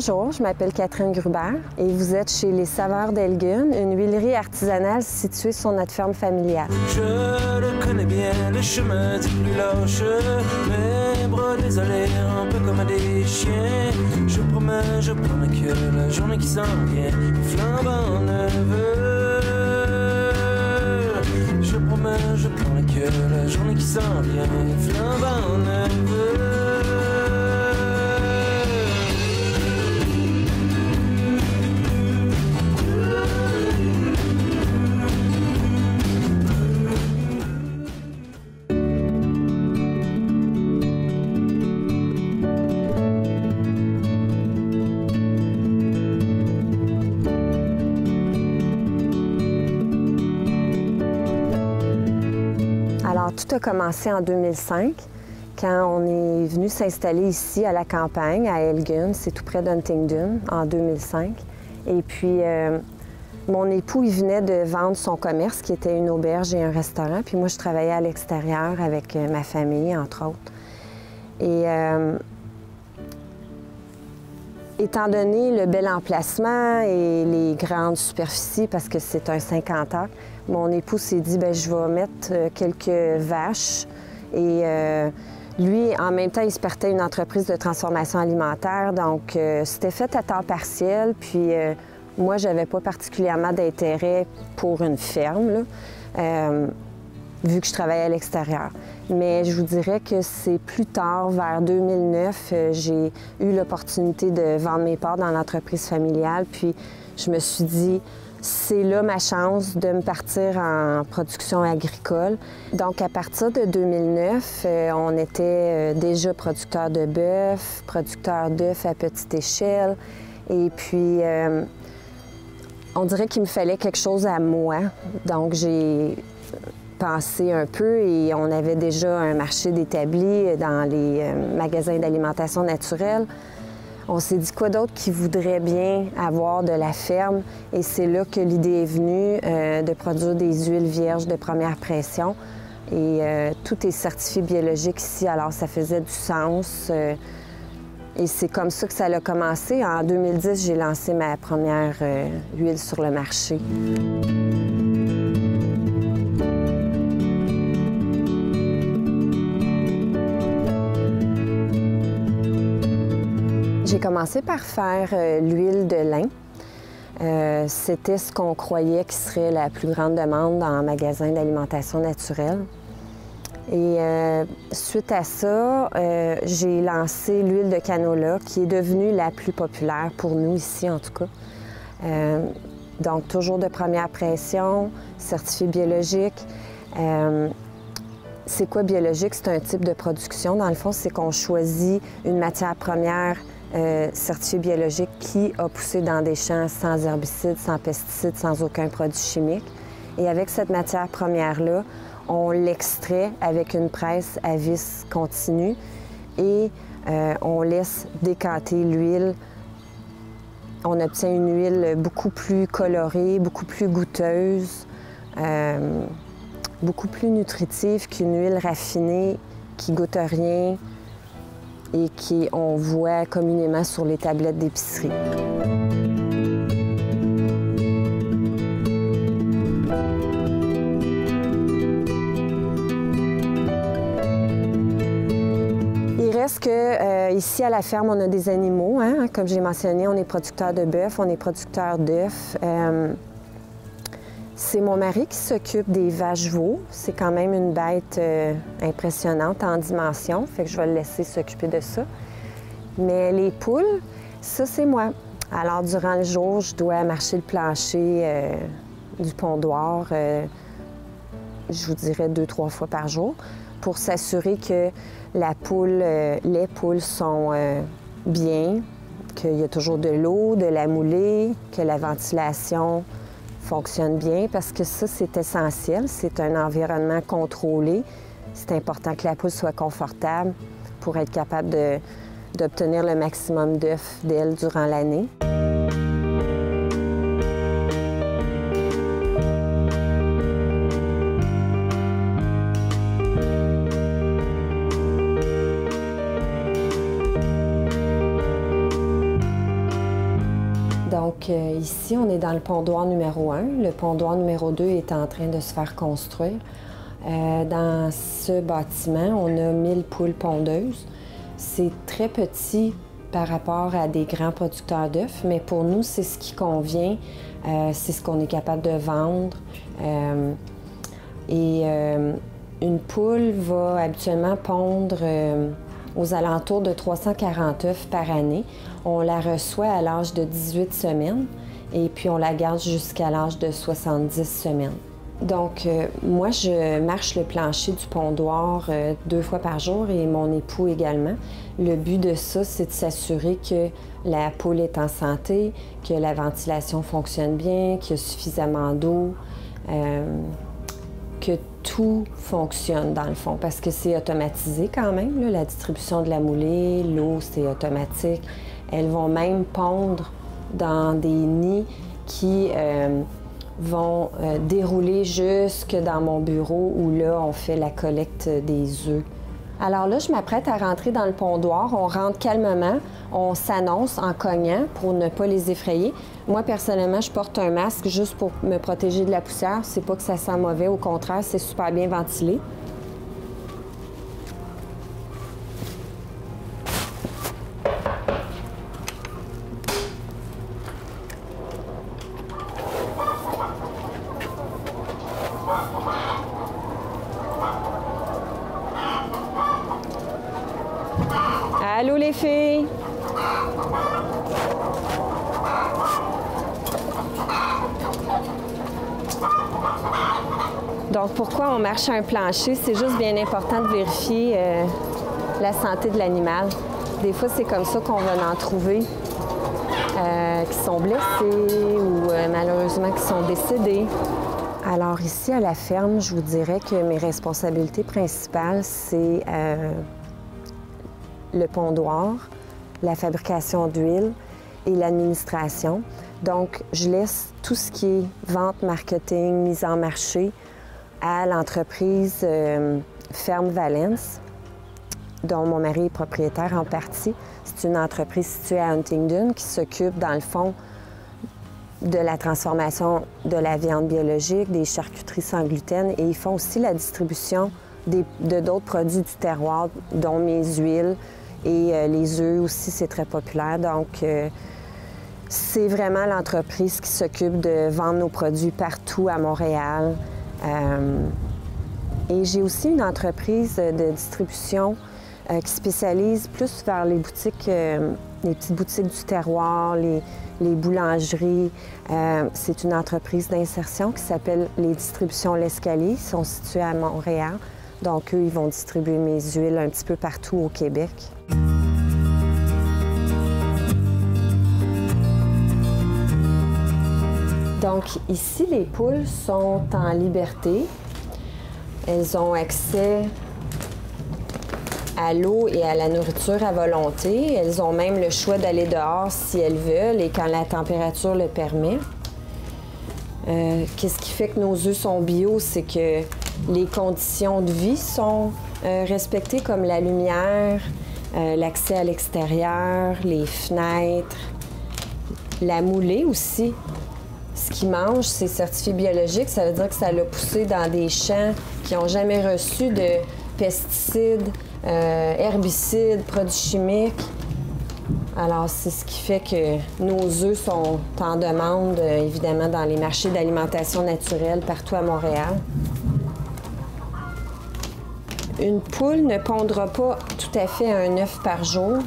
Bonjour, je m'appelle Catherine Gruber et vous êtes chez Les Saveurs d'Elgun, une huilerie artisanale située sur notre ferme familiale. Je le connais bien, le chemin des plus lâches, mes bras désolés, un peu comme des chiens. Je promets que la journée qui s'en vient, flambant neveux. Je promets que la journée qui s'en vient, flambant neveux. Alors, tout a commencé en 2005, quand on est venu s'installer ici à la campagne, à Elgun, c'est tout près d'Huntingdon, en 2005. Et puis, mon époux, il venait de vendre son commerce, qui était une auberge et un restaurant. Puis moi, je travaillais à l'extérieur avec ma famille, entre autres. Et étant donné le bel emplacement et les grandes superficies, parce que c'est un 50 acres, mon époux s'est dit, bien, je vais mettre quelques vaches. Et lui, en même temps, il se partait une entreprise de transformation alimentaire. Donc, c'était fait à temps partiel. Puis, moi, je n'avais pas particulièrement d'intérêt pour une ferme, là, vu que je travaillais à l'extérieur. Mais je vous dirais que c'est plus tard, vers 2009, j'ai eu l'opportunité de vendre mes parts dans l'entreprise familiale. Puis, je me suis dit, c'est là ma chance de me partir en production agricole. Donc, à partir de 2009, on était déjà producteur de bœuf, producteur d'œufs à petite échelle. Et puis, on dirait qu'il me fallait quelque chose à moi. Donc, j'ai pensé un peu et on avait déjà un marché d'établi dans les magasins d'alimentation naturelle. On s'est dit quoi d'autre qui voudrait bien avoir de la ferme et c'est là que l'idée est venue de produire des huiles vierges de première pression. Et tout est certifié biologique ici, alors ça faisait du sens. Et c'est comme ça que ça a commencé. En 2010, j'ai lancé ma première huile sur le marché. J'ai commencé par faire l'huile de lin. C'était ce qu'on croyait qui serait la plus grande demande en magasin d'alimentation naturelle. Et suite à ça, j'ai lancé l'huile de canola, qui est devenue la plus populaire pour nous ici, en tout cas. Donc, toujours de première pression, certifié biologique. C'est quoi biologique? C'est un type de production. Dans le fond, c'est qu'on choisit une matière première certifié biologique qui a poussé dans des champs sans herbicides, sans pesticides, sans aucun produit chimique. Et avec cette matière première-là, on l'extrait avec une presse à vis continue et on laisse décanter l'huile. On obtient une huile beaucoup plus colorée, beaucoup plus goûteuse, beaucoup plus nutritive qu'une huile raffinée qui goûte rien et qu'on voit communément sur les tablettes d'épicerie. Il reste que ici à la ferme, on a des animaux, hein? Comme j'ai mentionné, on est producteur de bœuf, on est producteur d'œufs. C'est mon mari qui s'occupe des vaches-veaux. C'est quand même une bête impressionnante en dimension, fait que je vais le laisser s'occuper de ça. Mais les poules, ça, c'est moi. Alors, durant le jour, je dois marcher le plancher du pondoir, je vous dirais 2-3 fois par jour, pour s'assurer que les poules sont bien, qu'il y a toujours de l'eau, de la moulée, que la ventilation fonctionne bien, parce que ça, c'est essentiel. C'est un environnement contrôlé. C'est important que la poule soit confortable pour être capable d'obtenir le maximum d'œufs d'elle durant l'année. ici, on est dans le pondoir numéro 1. Le pondoir numéro 2 est en train de se faire construire. Dans ce bâtiment, on a 1000 poules pondeuses. C'est très petit par rapport à des grands producteurs d'œufs, mais pour nous, c'est ce qui convient, c'est ce qu'on est capable de vendre. Une poule va habituellement pondre aux alentours de 340 œufs par année. On la reçoit à l'âge de 18 semaines et puis on la garde jusqu'à l'âge de 70 semaines. Donc, moi, je marche le plancher du pondoir 2 fois par jour et mon époux également. Le but de ça, c'est de s'assurer que la poule est en santé, que la ventilation fonctionne bien, qu'il y a suffisamment d'eau, que tout fonctionne dans le fond, parce que c'est automatisé quand même, là, la distribution de la moulée, l'eau, c'est automatique. Elles vont même pondre dans des nids qui vont dérouler jusque dans mon bureau où là, on fait la collecte des œufs. Alors là, je m'apprête à rentrer dans le pondoir. On rentre calmement, on s'annonce en cognant pour ne pas les effrayer. Moi, personnellement, je porte un masque juste pour me protéger de la poussière. C'est pas que ça sent mauvais, au contraire, c'est super bien ventilé. Allô les filles? Donc pourquoi on marche à un plancher? C'est juste bien important de vérifier la santé de l'animal. Des fois, c'est comme ça qu'on va en trouver qui sont blessés ou malheureusement qui sont décédés. Alors ici, à la ferme, je vous dirais que mes responsabilités principales, c'est le pondoir, la fabrication d'huile et l'administration. Donc, je laisse tout ce qui est vente, marketing, mise en marché à l'entreprise Ferme Valence, dont mon mari est propriétaire en partie. C'est une entreprise située à Huntingdon qui s'occupe, dans le fond, de la transformation de la viande biologique, des charcuteries sans gluten, et ils font aussi la distribution de d'autres produits du terroir, dont mes huiles et les œufs aussi, c'est très populaire. Donc, c'est vraiment l'entreprise qui s'occupe de vendre nos produits partout à Montréal. Et j'ai aussi une entreprise de distribution qui spécialise plus vers les boutiques, les petites boutiques du terroir, les boulangeries. C'est une entreprise d'insertion qui s'appelle les Distributions L'Escalier. Ils sont situés à Montréal. Donc, eux, ils vont distribuer mes huiles un petit peu partout au Québec. Donc, ici, les poules sont en liberté. Elles ont accès à l'eau et à la nourriture à volonté. Elles ont même le choix d'aller dehors si elles veulent et quand la température le permet. Qu'est-ce qui fait que nos œufs sont bio? C'est que les conditions de vie sont respectées, comme la lumière, l'accès à l'extérieur, les fenêtres, la moulée aussi. Ce qu'ils mangent, c'est certifié biologique. Ça veut dire que ça l'a poussé dans des champs qui n'ont jamais reçu de pesticides, herbicides, produits chimiques. Alors, c'est ce qui fait que nos œufs sont en demande, évidemment, dans les marchés d'alimentation naturelle partout à Montréal. Une poule ne pondra pas tout à fait un œuf par jour.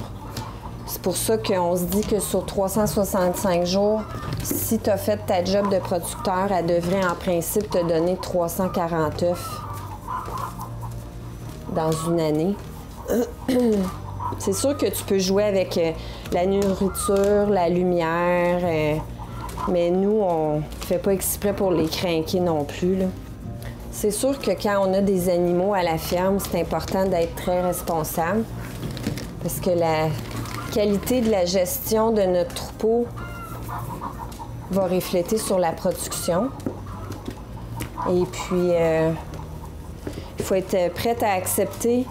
C'est pour ça qu'on se dit que sur 365 jours, si tu as fait ta job de producteur, elle devrait en principe te donner 340 œufs dans une année. C'est sûr que tu peux jouer avec la nourriture, la lumière, mais nous, on ne fait pas exprès pour les crinquer non plus, là. C'est sûr que quand on a des animaux à la ferme, c'est important d'être très responsable parce que la qualité de la gestion de notre troupeau va refléter sur la production. Et puis, il faut être prête à accepter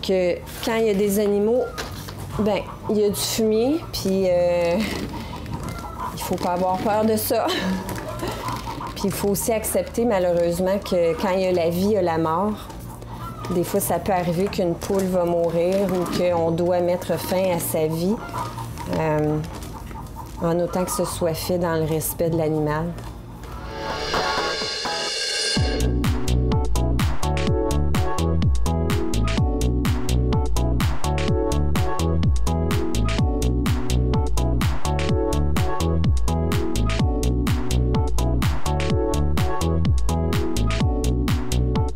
que quand il y a des animaux, bien, il y a du fumier, puis faut pas avoir peur de ça. Puis il faut aussi accepter, malheureusement, que quand il y a la vie, il y a la mort. Des fois, ça peut arriver qu'une poule va mourir ou qu'on doit mettre fin à sa vie, en autant que ce soit fait dans le respect de l'animal.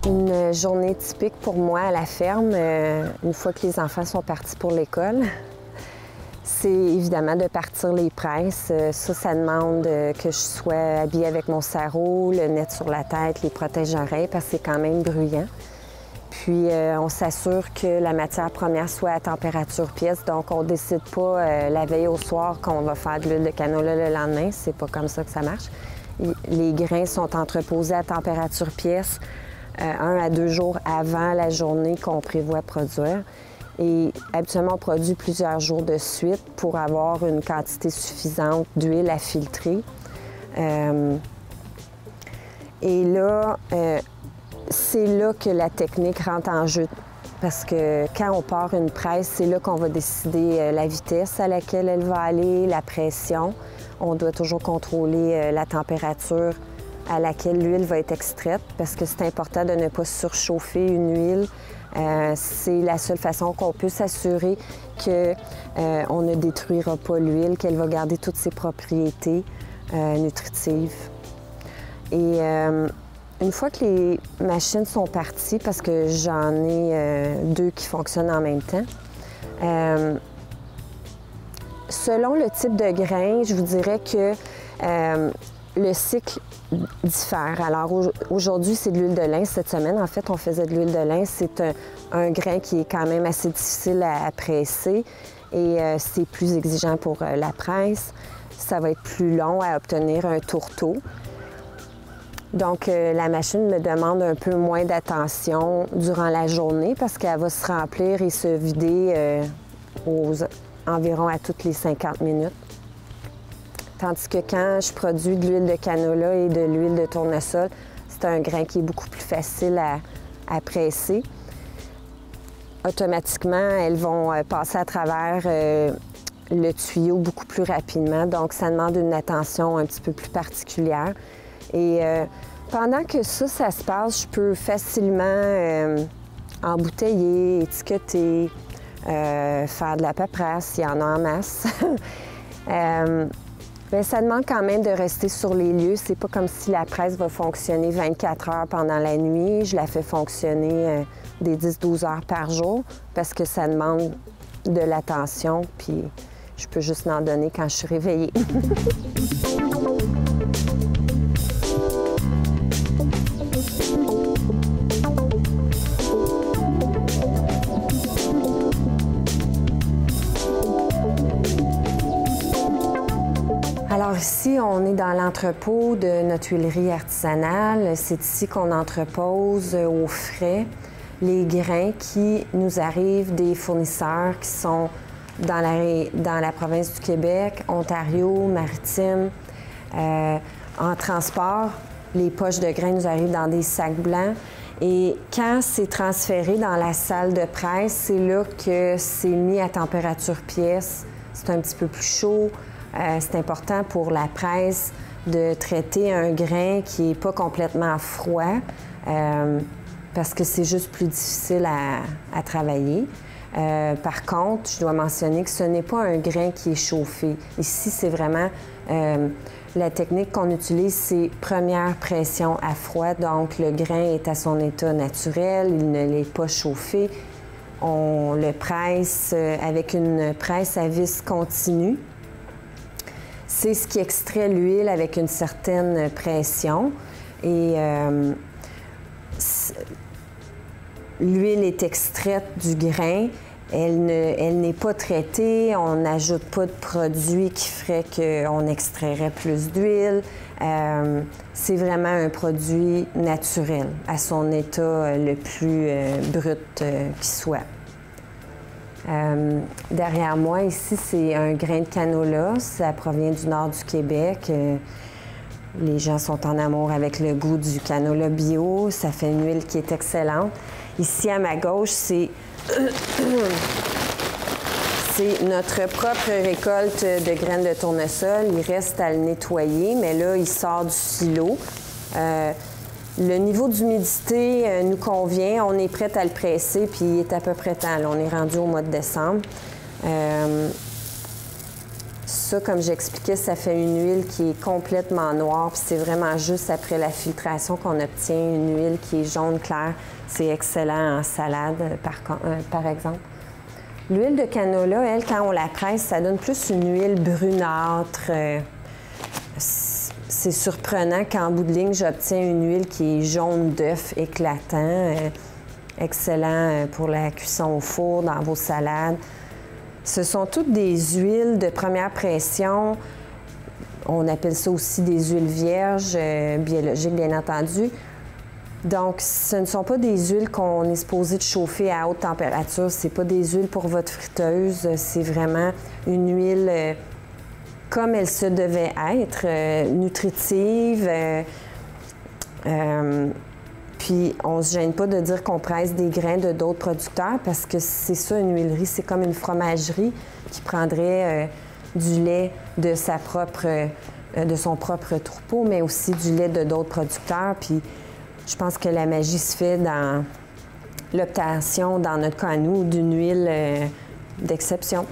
Une journée typique pour moi à la ferme, une fois que les enfants sont partis pour l'école, c'est évidemment de partir les presses. Ça demande que je sois habillée avec mon sarrau, le net sur la tête, les protège-oreilles, parce que c'est quand même bruyant. Puis on s'assure que la matière première soit à température pièce, donc on ne décide pas la veille au soir qu'on va faire de l'huile de canola le lendemain. C'est pas comme ça que ça marche. Les grains sont entreposés à température pièce 1 à 2 jours avant la journée qu'on prévoit produire. Et habituellement, on produit plusieurs jours de suite pour avoir une quantité suffisante d'huile à filtrer. Et là, c'est là que la technique rentre en jeu. Parce que quand on part une presse, c'est là qu'on va décider la vitesse à laquelle elle va aller, la pression. On doit toujours contrôler la température à laquelle l'huile va être extraite, parce que c'est important de ne pas surchauffer une huile. C'est la seule façon qu'on peut s'assurer qu'on ne détruira pas l'huile, qu'elle va garder toutes ses propriétés nutritives. Et une fois que les machines sont parties, parce que j'en ai 2 qui fonctionnent en même temps, selon le type de grain, je vous dirais que le cycle diffère. Alors aujourd'hui, c'est de l'huile de lin. Cette semaine, en fait, on faisait de l'huile de lin. C'est un grain qui est quand même assez difficile à presser et c'est plus exigeant pour la presse. Ça va être plus long à obtenir un tourteau. Donc, la machine me demande un peu moins d'attention durant la journée parce qu'elle va se remplir et se vider environ à toutes les 50 minutes. Tandis que quand je produis de l'huile de canola et de l'huile de tournesol, c'est un grain qui est beaucoup plus facile à presser. Automatiquement, elles vont passer à travers le tuyau beaucoup plus rapidement. Donc, ça demande une attention un petit peu plus particulière. Et pendant que ça se passe, je peux facilement embouteiller, étiqueter, faire de la paperasse, il y en a en masse. Bien, ça demande quand même de rester sur les lieux. C'est pas comme si la presse va fonctionner 24 heures pendant la nuit. Je la fais fonctionner des 10-12 heures par jour parce que ça demande de l'attention, puis je peux juste en donner quand je suis réveillée. Alors ici, on est dans l'entrepôt de notre huilerie artisanale. C'est ici qu'on entrepose au frais les grains qui nous arrivent des fournisseurs qui sont dans la province du Québec, Ontario, Maritime. En transport, les poches de grains nous arrivent dans des sacs blancs. Et quand c'est transféré dans la salle de presse, c'est là que c'est mis à température pièce. C'est un petit peu plus chaud. C'est important pour la presse de traiter un grain qui n'est pas complètement froid parce que c'est juste plus difficile à travailler. Par contre, je dois mentionner que ce n'est pas un grain qui est chauffé. Ici, c'est vraiment la technique qu'on utilise, c'est première pression à froid. Donc, le grain est à son état naturel, il ne l'est pas chauffé. On le presse avec une presse à vis continue. C'est ce qui extrait l'huile avec une certaine pression. Et l'huile est extraite du grain. Elle n'est pas traitée. On n'ajoute pas de produits qui ferait qu'on extrairait plus d'huile. C'est vraiment un produit naturel, à son état le plus brut qui soit. Derrière moi, ici, c'est un grain de canola. Ça provient du nord du Québec. Les gens sont en amour avec le goût du canola bio. Ça fait une huile qui est excellente. Ici, à ma gauche, c'est notre propre récolte de graines de tournesol. Il reste à le nettoyer, mais là, il sort du silo. Le niveau d'humidité nous convient. On est prêt à le presser, puis il est à peu près temps. Là, on est rendu au mois de décembre. Ça, comme j'expliquais, ça fait une huile qui est complètement noire, puis c'est vraiment juste après la filtration qu'on obtient une huile qui est jaune clair. C'est excellent en salade, par exemple. L'huile de canola, elle, quand on la presse, ça donne plus une huile brunâtre. C'est surprenant qu'en bout de ligne, j'obtiens une huile qui est jaune d'œuf éclatant. Excellent pour la cuisson au four, dans vos salades. Ce sont toutes des huiles de première pression. On appelle ça aussi des huiles vierges, biologiques, bien entendu. Donc, ce ne sont pas des huiles qu'on est supposé de chauffer à haute température. Ce n'est pas des huiles pour votre friteuse. C'est vraiment une huile comme elle se devait être, nutritive. Puis, on ne se gêne pas de dire qu'on presse des grains de d'autres producteurs parce que c'est ça, une huilerie. C'est comme une fromagerie qui prendrait du lait de son propre troupeau, mais aussi du lait de d'autres producteurs. Puis, je pense que la magie se fait dans l'obtention, dans notre cas à nous, d'une huile d'exception.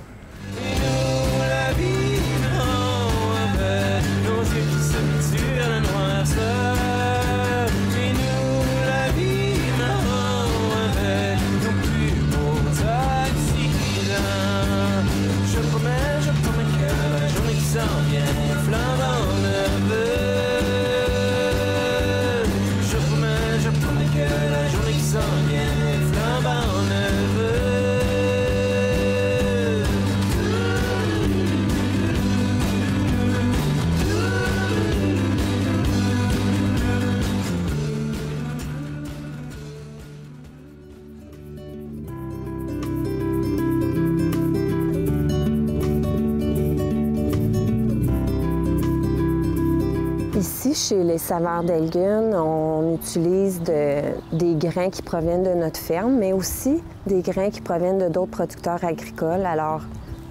Ici, chez les Saveurs d'Elgin, on utilise des grains qui proviennent de notre ferme, mais aussi des grains qui proviennent de d'autres producteurs agricoles. Alors,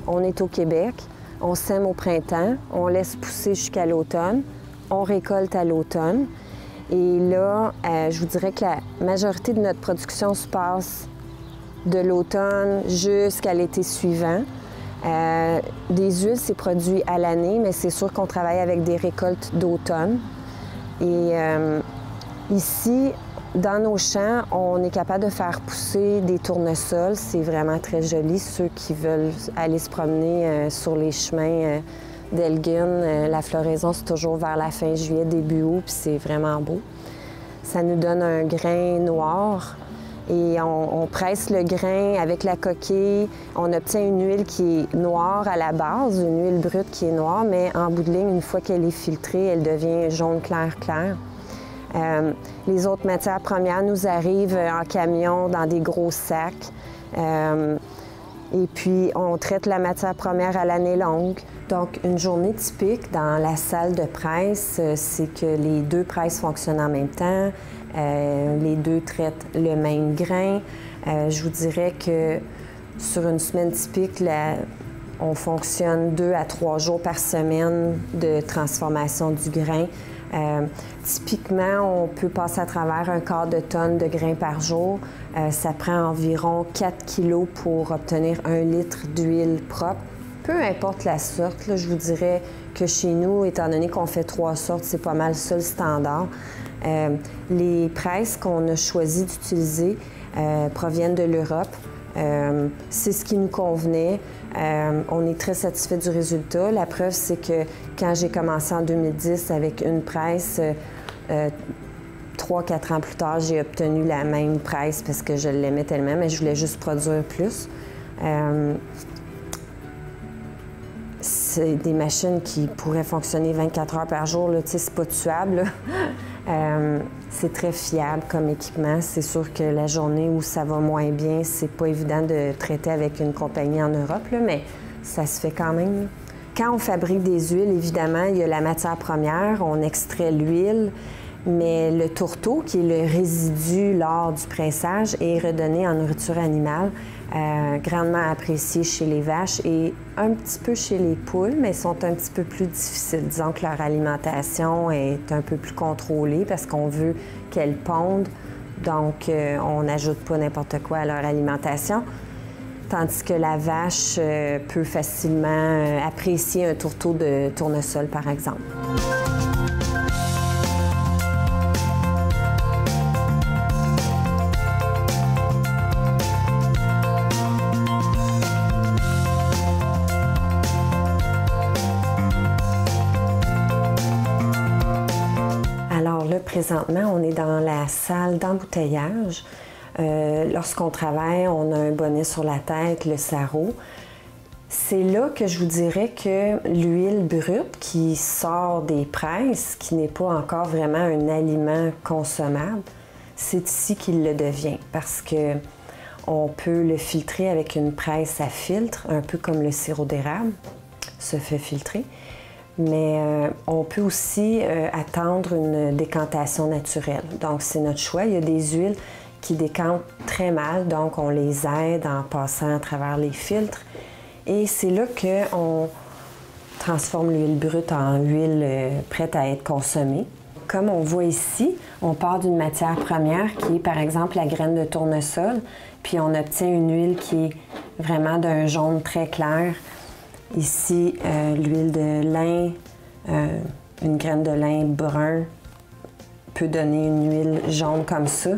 on est au Québec, on sème au printemps, on laisse pousser jusqu'à l'automne, on récolte à l'automne. Et là, je vous dirais que la majorité de notre production se passe de l'automne jusqu'à l'été suivant. Des huiles, c'est produit à l'année, mais c'est sûr qu'on travaille avec des récoltes d'automne. Et ici, dans nos champs, on est capable de faire pousser des tournesols. C'est vraiment très joli. Ceux qui veulent aller se promener sur les chemins d'Elgin, la floraison, c'est toujours vers la fin juillet, début août, puis c'est vraiment beau. Ça nous donne un grain noir. Et on presse le grain avec la coquille. On obtient une huile qui est noire à la base, une huile brute qui est noire, mais en bout de ligne, une fois qu'elle est filtrée, elle devient jaune clair. Les autres matières premières nous arrivent en camion dans des gros sacs. Et puis, on traite la matière première à l'année longue. Donc, une journée typique dans la salle de presse, c'est que les deux presses fonctionnent en même temps. Les deux traitent le même grain. Je vous dirais que sur une semaine typique, on fonctionne 2 à 3 jours par semaine de transformation du grain. Typiquement, on peut passer à travers un quart de tonne de grains par jour. Ça prend environ 4 kilos pour obtenir 1 litre d'huile propre. Peu importe la sorte, là, je vous dirais que chez nous, étant donné qu'on fait 3 sortes, c'est pas mal ça le standard. Les presses qu'on a choisi d'utiliser proviennent de l'Europe. C'est ce qui nous convenait. On est très satisfait du résultat. La preuve, c'est que quand j'ai commencé en 2010 avec une presse, 3-4 ans plus tard, j'ai obtenu la même presse parce que je l'aimais tellement, mais je voulais juste produire plus. c'est des machines qui pourraient fonctionner 24 heures par jour, là, tu sais, c'est pas tuable. C'est très fiable comme équipement. C'est sûr que la journée où ça va moins bien, c'est pas évident de traiter avec une compagnie en Europe, là, mais ça se fait quand même. Quand on fabrique des huiles, évidemment, il y a la matière première, on extrait l'huile, mais le tourteau, qui est le résidu lors du pressage, est redonné en nourriture animale, grandement apprécié chez les vaches et un petit peu chez les poules, mais sont un petit peu plus difficiles. Disons que leur alimentation est un peu plus contrôlée parce qu'on veut qu'elles pondent, donc on n'ajoute pas n'importe quoi à leur alimentation. Tandis que la vache peut facilement apprécier un tourteau de tournesol, par exemple. Alors là, présentement, on est dans la salle d'embouteillage. Lorsqu'on travaille, on a un bonnet sur la tête, le sarrau. C'est là que je vous dirais que l'huile brute qui sort des presses, qui n'est pas encore vraiment un aliment consommable, c'est ici qu'il le devient parce que on peut le filtrer avec une presse à filtre, un peu comme le sirop d'érable se fait filtrer. Mais on peut aussi attendre une décantation naturelle. Donc, c'est notre choix. Il y a des huiles qui décantent très mal, donc on les aide en passant à travers les filtres. Et c'est là qu'on transforme l'huile brute en huile prête à être consommée. Comme on voit ici, on part d'une matière première qui est par exemple la graine de tournesol, puis on obtient une huile qui est vraiment d'un jaune très clair. Ici, l'huile de lin, une graine de lin brun peut donner une huile jaune comme ça.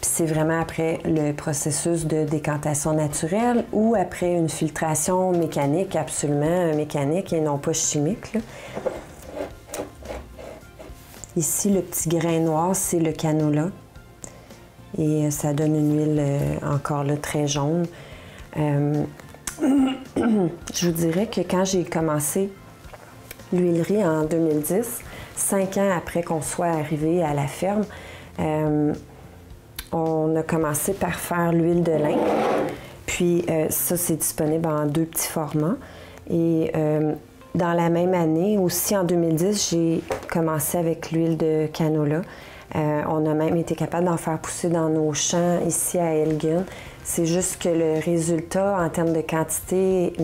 Puis c'est vraiment après le processus de décantation naturelle ou après une filtration mécanique, absolument mécanique et non pas chimique, là. Ici, le petit grain noir, c'est le canola. Et ça donne une huile encore là très jaune. Je vous dirais que quand j'ai commencé l'huilerie en 2010, 5 ans après qu'on soit arrivé à la ferme, on a commencé par faire l'huile de lin. Puis ça, c'est disponible en 2 petits formats. Et dans la même année, aussi en 2010, j'ai commencé avec l'huile de canola. On a même été capable d'en faire pousser dans nos champs ici à Elgin. C'est juste que le résultat en termes de quantité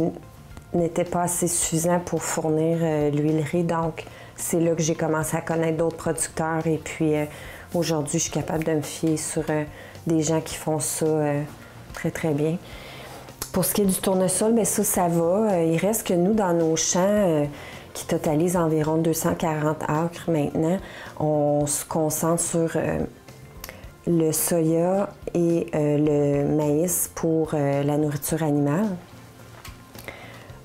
n'était pas assez suffisant pour fournir l'huilerie. Donc, c'est là que j'ai commencé à connaître d'autres producteurs. Et puis, aujourd'hui, je suis capable de me fier sur des gens qui font ça très, très bien. Pour ce qui est du tournesol, bien ça va. Il reste que nous, dans nos champs, qui totalisent environ 240 acres maintenant, on se concentre sur le soya et le maïs pour la nourriture animale.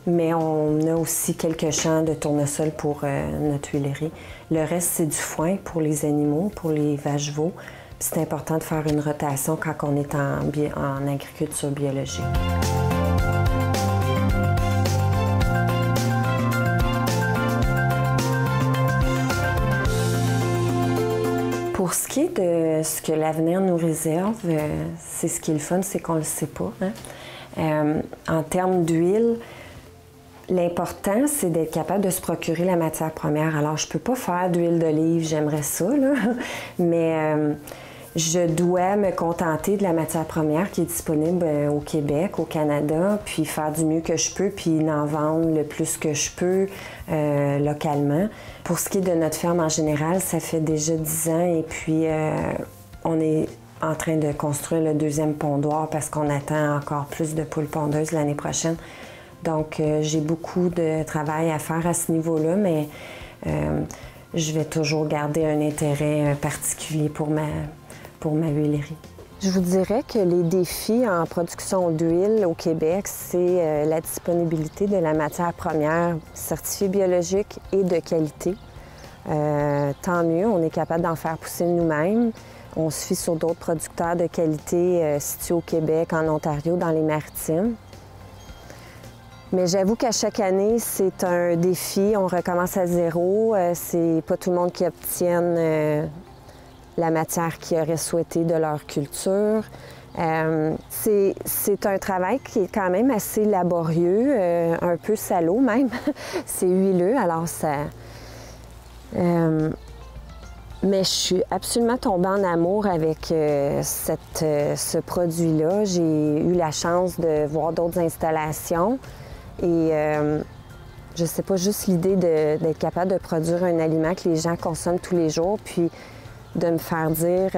Mais on a aussi quelques champs de tournesol pour notre huilerie. Le reste, c'est du foin pour les animaux, pour les vaches-veaux. C'est important de faire une rotation quand on est en agriculture biologique. Pour ce qui est de ce que l'avenir nous réserve, c'est ce qui est le fun, c'est qu'on ne le sait pas, hein? En termes d'huile, l'important, c'est d'être capable de se procurer la matière première. Alors, je ne peux pas faire d'huile d'olive, j'aimerais ça, là, mais je dois me contenter de la matière première qui est disponible au Québec, au Canada, puis faire du mieux que je peux, puis en vendre le plus que je peux localement. Pour ce qui est de notre ferme en général, ça fait déjà 10 ans et puis on est en train de construire le 2e pondoir parce qu'on attend encore plus de poules pondeuses l'année prochaine. Donc, j'ai beaucoup de travail à faire à ce niveau-là, mais je vais toujours garder un intérêt particulier pour ma huilerie. Je vous dirais que les défis en production d'huile au Québec, c'est la disponibilité de la matière première certifiée biologique et de qualité. Tant mieux, on est capable d'en faire pousser nous-mêmes. On se fie sur d'autres producteurs de qualité situés au Québec, en Ontario, dans les Maritimes. Mais j'avoue qu'à chaque année, c'est un défi. On recommence à zéro. C'est pas tout le monde qui obtienne la matière qu'ils auraient souhaité de leur culture. C'est un travail qui est quand même assez laborieux, un peu salaud même. C'est huileux, alors ça... mais je suis absolument tombée en amour avec ce produit-là. J'ai eu la chance de voir d'autres installations et je sais pas, juste l'idée d'être capable de produire un aliment que les gens consomment tous les jours, puis de me faire dire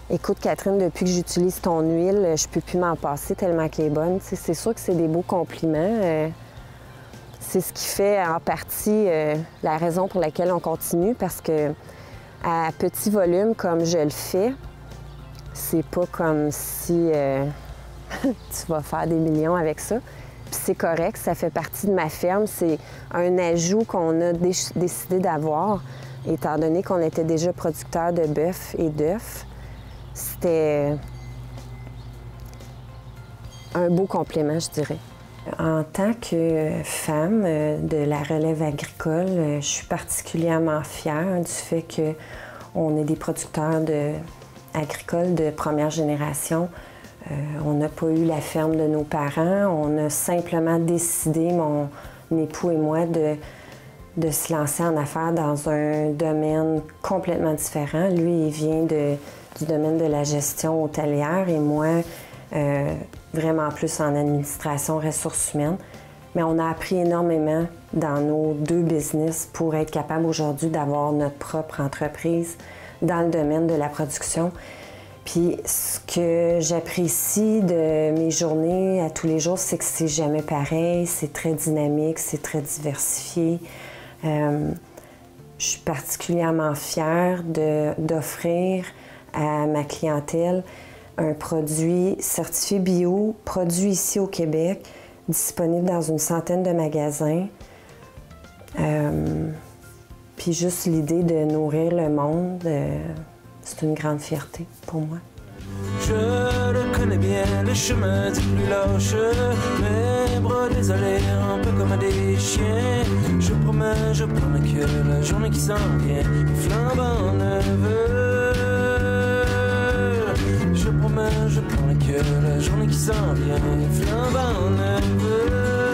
écoute Catherine, depuis que j'utilise ton huile, je peux plus m'en passer tellement qu'elle est bonne. C'est sûr que c'est des beaux compliments. C'est ce qui fait en partie la raison pour laquelle on continue, parce que à petit volume comme je le fais, c'est pas comme si tu vas faire des millions avec ça. Puis c'est correct, ça fait partie de ma ferme. C'est un ajout qu'on a décidé d'avoir, étant donné qu'on était déjà producteur de bœuf et d'œufs. C'était un beau complément, je dirais. En tant que femme de la relève agricole, je suis particulièrement fière du fait qu'on est des producteurs agricoles de première génération. On n'a pas eu la ferme de nos parents. On a simplement décidé, mon époux et moi, de se lancer en affaires dans un domaine complètement différent. Lui, il vient du domaine de la gestion hôtelière et moi, vraiment plus en administration, ressources humaines. Mais on a appris énormément dans nos deux business pour être capable aujourd'hui d'avoir notre propre entreprise dans le domaine de la production. Puis ce que j'apprécie de mes journées à tous les jours, c'est que c'est jamais pareil, c'est très dynamique, c'est très diversifié. Je suis particulièrement fière d'offrir à ma clientèle un produit certifié bio, produit ici au Québec, disponible dans une centaine de magasins. Puis juste l'idée de nourrir le monde, c'est une grande fierté pour moi. Je le connais bien, le chemin du plus lâche, mes bras désolés, un peu comme des chiens. Je promets, que la journée qui s'en vient, flambant neveux. Je promets, que la journée qui s'en vient, flambant neveux.